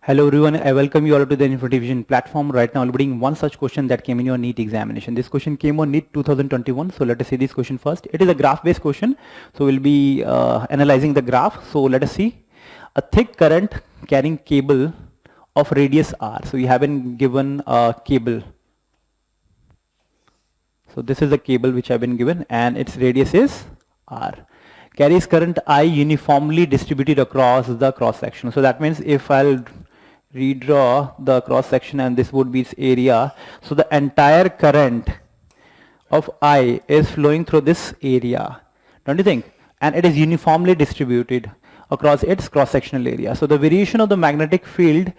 Hello everyone, I welcome you all to the InfoDivision platform. Right now I'll be doing one such question that came in your NEET examination. This question came on NEET 2021. So let us see this question first. It is a graph based question. So we'll be analyzing the graph. So let us see. A thick current carrying cable of radius r. So we have been given a cable. So this is the cable which have been given and its radius is r. Carries current I uniformly distributed across the cross section. So that means if I'll redraw the cross section and this would be its area, so the entire current of I is flowing through this area, don't you think? And it is uniformly distributed across its cross sectional area. So the variation of the magnetic field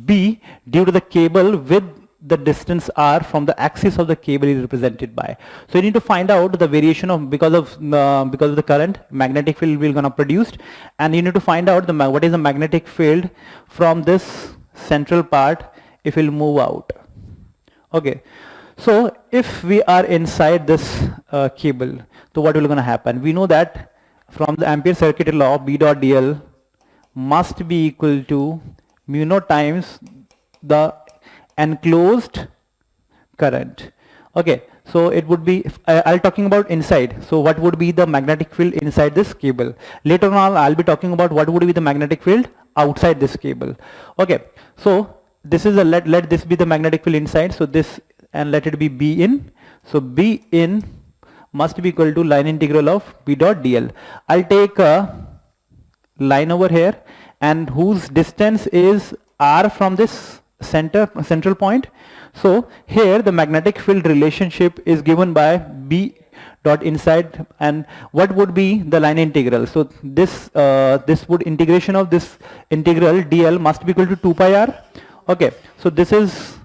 B due to the cable with the distance r from the axis of the cable is represented by. So you need to find out the variation of because of the current magnetic field we're gonna produced, and you need to find out what is the magnetic field from this central part if we'll move out. Okay, so if we are inside this cable, so what will gonna happen? We know that from the Ampere circuit law, B dot dl must be equal to mu naught times the enclosed current. Okay, so it would be, I'll talking about inside. So what would be the magnetic field inside this cable? Later on I'll be talking about what would be the magnetic field outside this cable. Okay, so this is a let this be the magnetic field inside. So this, and let it be B in. So B in must be equal to line integral of B dot dl. I'll take a line over here and whose distance is r from this central point. So here the magnetic field relationship is given by B dot inside, and what would be the line integral? So this this would integration of this integral dl must be equal to 2 pi r. Okay, so this is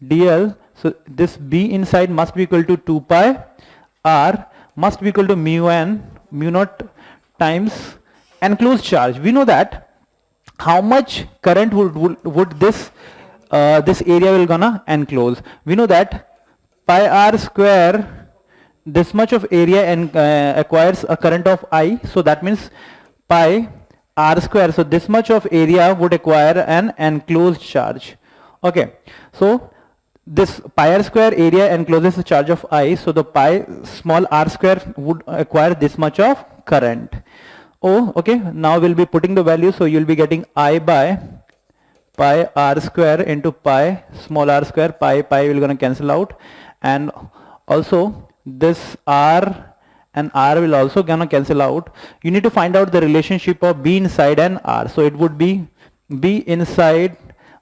dl, so this B inside must be equal to 2 pi r must be equal to mu naught times enclosed charge. We know that how much current would this this area will gonna enclose. We know that pi r square, this much of area and acquires a current of I. So that means pi r square. So this much of area would acquire an enclosed charge. Okay, so this pi r square area encloses the charge of I. So the pi small r square would acquire this much of current. Oh, okay, now we'll be putting the value. So you'll be getting I by pi r square into pi small r square. Pi will gonna cancel out, and also this r and r will also gonna cancel out. You need to find out the relationship of B inside and r. So it would be B inside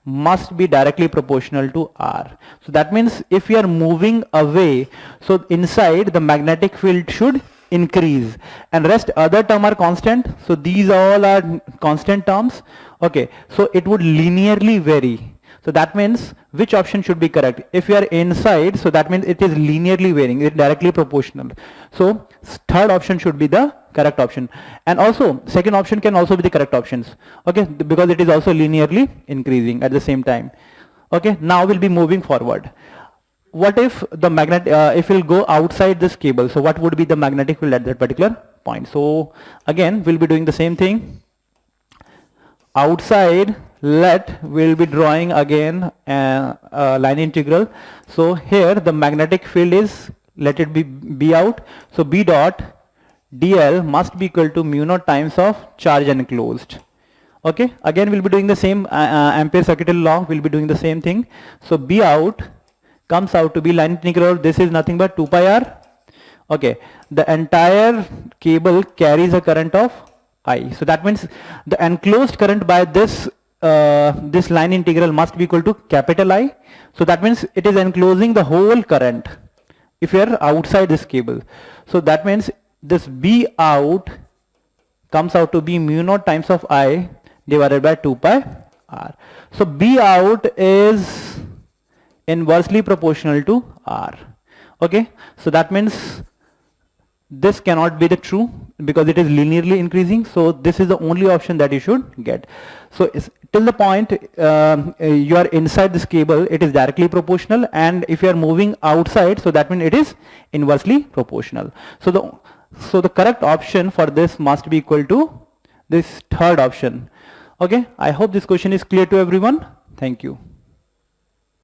must be directly proportional to r. So that means if we are moving away, so inside the magnetic field should increase, and rest other term are constant. So these all are constant terms. Okay, so it would linearly vary. So that means which option should be correct? If you are inside, so that means it is linearly varying, it is directly proportional. So third option should be the correct option, and also second option can also be the correct options. Okay, because it is also linearly increasing at the same time. Okay, now we'll be moving forward. What if the magnet, if we'll go outside this cable, so what would be the magnetic field at that particular point? So again, we'll be doing the same thing. Outside, we'll be drawing again a line integral. So here the magnetic field is, let it be B out. So B dot dl must be equal to mu naught times of charge enclosed. Okay, again we'll be doing the same Ampere circuit law, we'll be doing the same thing. So B out comes out to be line integral, this is nothing but 2 pi r. Okay, the entire cable carries a current of I. So that means the enclosed current by this this line integral must be equal to capital I. So that means it is enclosing the whole current if you are outside this cable. So that means this B out comes out to be mu naught times of I divided by 2 pi r. So B out is inversely proportional to r. Okay, so that means this cannot be the true because it is linearly increasing. So this is the only option that you should get. So till the point you are inside this cable, it is directly proportional, and if you are moving outside, so that means it is inversely proportional. So the correct option for this must be equal to this third option. Okay, I hope this question is clear to everyone. Thank you.